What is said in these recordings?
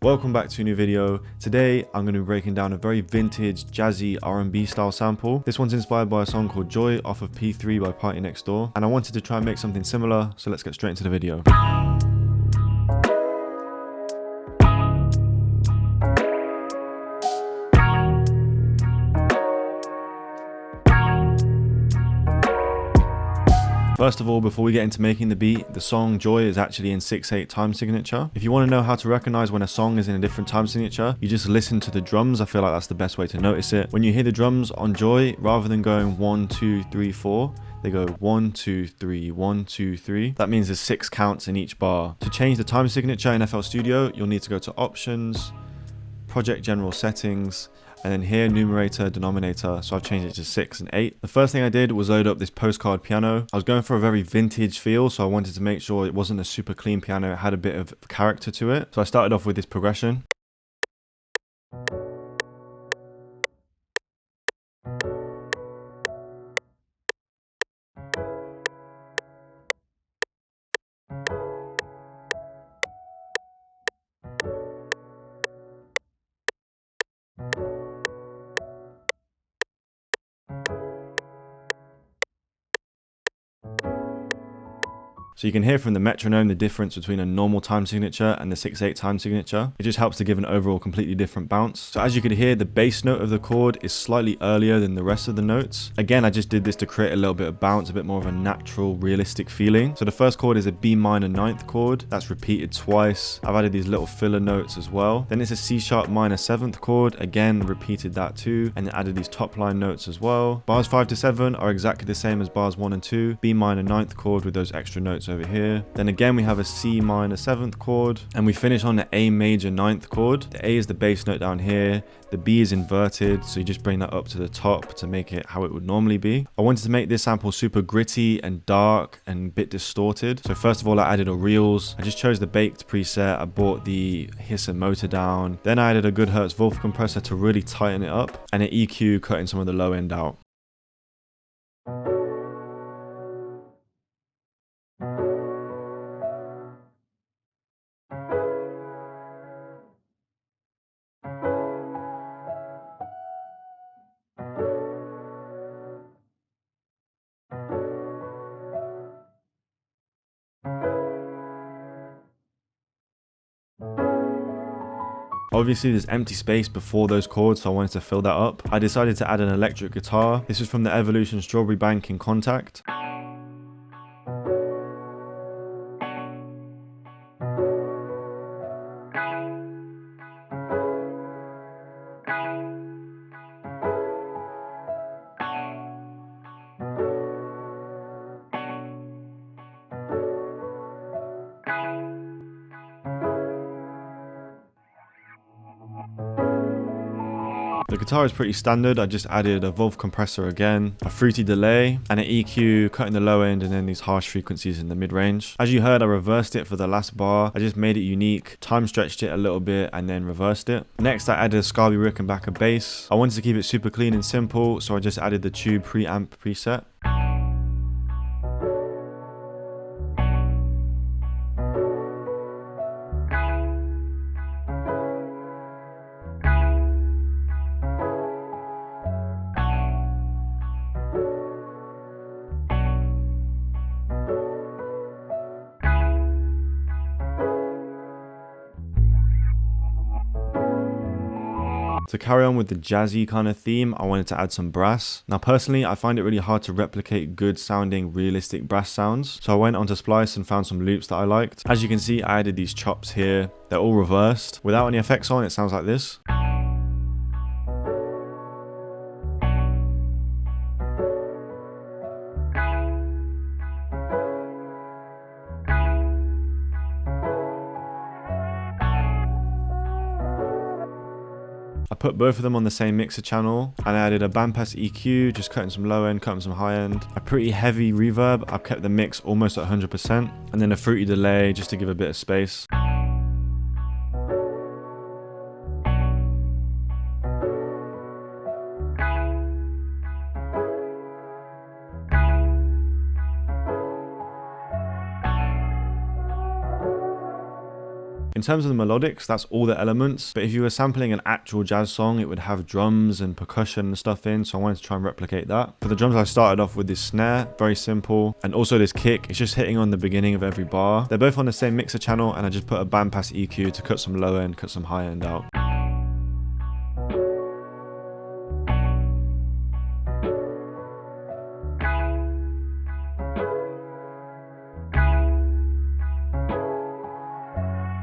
Welcome back to a new video. Today I'm going to be breaking down a very vintage jazzy R&B style sample. This one's inspired by a song called Joy off of P3 by Partynextdoor, and I wanted to try and make something similar, so let's get straight into the video. First of all, before we get into making the beat, the song Joy is actually in 6/8 time signature. If you want to know how to recognize when a song is in a different time signature, you just listen to the drums. I feel like that's the best way to notice it. When you hear the drums on Joy, rather than going 1, 2, 3, 4, they go 1, 2, 3, 1, 2, 3. That means there's 6 counts in each bar. To change the time signature in FL Studio, you'll need to go to Options, Project General Settings, and then here numerator, denominator, so I've changed it to 6 and 8. The first thing I did was load up this postcard piano. I was going for a very vintage feel, so I wanted to make sure it wasn't a super clean piano, it had a bit of character to it. So I started off with this progression. So you can hear from the metronome the difference between a normal time signature and the 6/8 time signature. It just helps to give an overall completely different bounce. So as you can hear, the bass note of the chord is slightly earlier than the rest of the notes. Again, I just did this to create a little bit of bounce, a bit more of a natural, realistic feeling. So the first chord is a B minor 9th chord. That's repeated twice. I've added these little filler notes as well. Then it's a C sharp minor 7th chord. Again, repeated that too. And then added these top line notes as well. Bars 5 to 7 are exactly the same as bars 1 and 2. B minor 9th chord with those extra notes over here. Then again we have a C minor 7th chord, and we finish on the A major 9th chord. The A is the bass note down here, the B is inverted, so you just bring that up to the top to make it how it would normally be. I wanted to make this sample super gritty and dark and a bit distorted. So first of all I added a reels. I just chose the baked preset. I brought the hiss and motor down. Then I added a good Hertz Wolf compressor to really tighten it up, and an EQ cutting some of the low end out. Obviously there's empty space before those chords, so I wanted to fill that up. I decided to add an electric guitar. This is from the Evolution Strawberry Bank in Contact. The guitar is pretty standard. I just added a Wolf compressor again, a fruity delay, and an EQ cutting the low end, and then these harsh frequencies in the mid-range. As you heard, I reversed it for the last bar. I just made it unique, time stretched it a little bit, and then reversed it. Next, I added a Scarby Rickenbacker bass. I wanted to keep it super clean and simple, so I just added the tube preamp preset. To carry on with the jazzy kind of theme, I wanted to add some brass. Now personally, I find it really hard to replicate good sounding realistic brass sounds. So I went onto Splice and found some loops that I liked. As you can see, I added these chops here. They're all reversed. Without any effects on, it sounds like this. I put both of them on the same mixer channel, and I added a bandpass EQ, just cutting some low end, cutting some high end. A pretty heavy reverb. I've kept the mix almost at 100%, and then a fruity delay just to give a bit of space. In terms of the melodics, that's all the elements, but if you were sampling an actual jazz song, it would have drums and percussion and stuff in, so I wanted to try and replicate that. For the drums, I started off with this snare, very simple, and also this kick. It's just hitting on the beginning of every bar. They're both on the same mixer channel, and I just put a bandpass EQ to cut some low end, cut some high end out.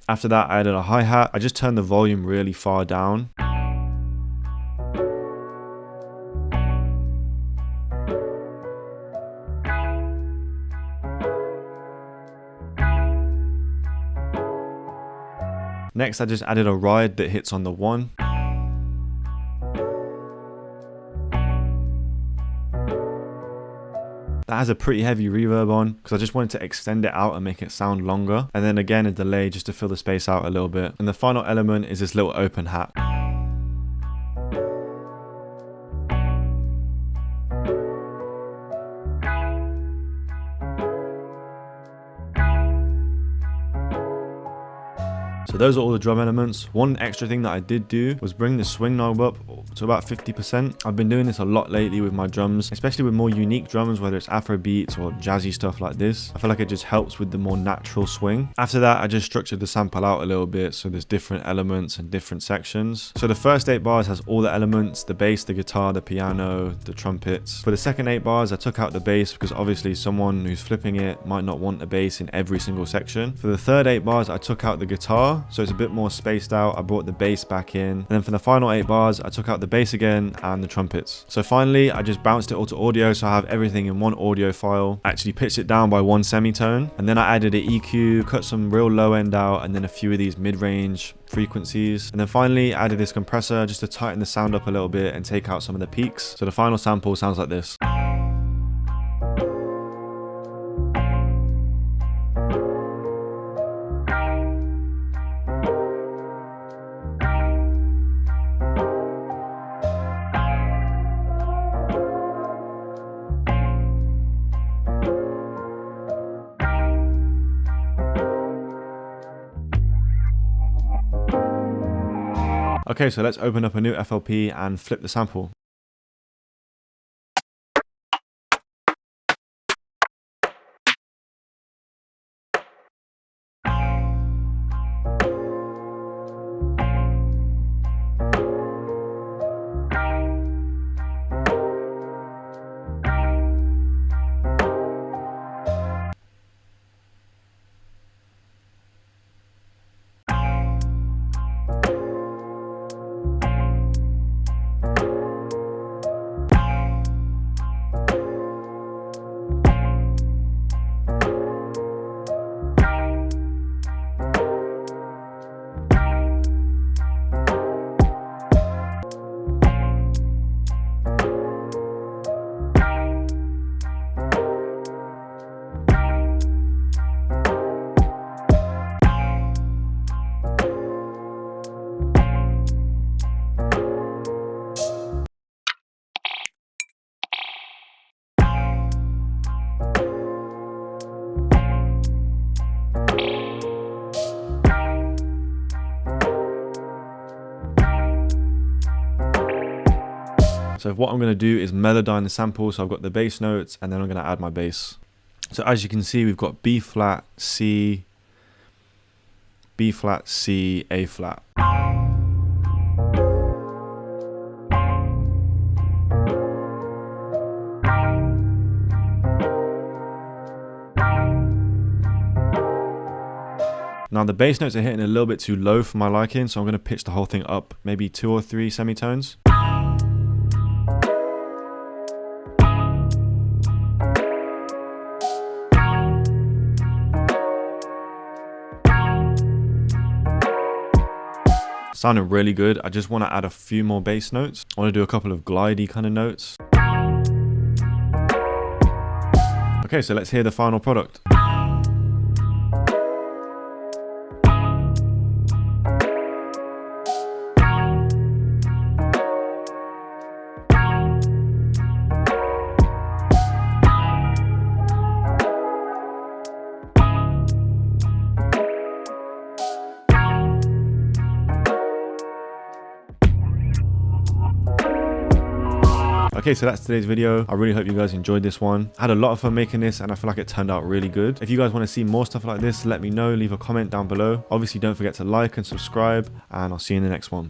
After that, I added a hi-hat. I just turned the volume really far down. Next, I just added a ride that hits on the 1. That has a pretty heavy reverb on because I just wanted to extend it out and make it sound longer. And then again, a delay just to fill the space out a little bit. And the final element is this little open hat. So those are all the drum elements. One extra thing that I did do was bring the swing knob up to about 50%. I've been doing this a lot lately with my drums, especially with more unique drums, whether it's Afro beats or jazzy stuff like this. I feel like it just helps with the more natural swing. After that, I just structured the sample out a little bit, so there's different elements and different sections. So the first 8 bars has all the elements, the bass, the guitar, the piano, the trumpets. For the second 8 bars, I took out the bass because obviously someone who's flipping it might not want a bass in every single section. For the third 8 bars, I took out the guitar, so it's a bit more spaced out. I brought the bass back in, and then for the final 8 bars, I took out the bass again and the trumpets. So finally, I just bounced it all to audio, so I have everything in one audio file. I actually pitched it down by 1 semitone, and then I added an EQ, cut some real low end out, and then a few of these mid-range frequencies, and then finally I added this compressor just to tighten the sound up a little bit and take out some of the peaks. So the final sample sounds like this. Okay, so let's open up a new FLP and flip the sample. So what I'm going to do is melodine the sample. So I've got the bass notes and then I'm going to add my bass. So as you can see, we've got B flat, C, B flat, C, A flat. Now the bass notes are hitting a little bit too low for my liking, so I'm going to pitch the whole thing up maybe 2 or 3 semitones. Sounded really good. I just want to add a few more bass notes. I want to do a couple of glidey kind of notes. Okay, so let's hear the final product. Okay, so that's today's video. I really hope you guys enjoyed this one. I had a lot of fun making this and I feel like it turned out really good. If you guys want to see more stuff like this, let me know. Leave a comment down below. Obviously, don't forget to like and subscribe, and I'll see you in the next one.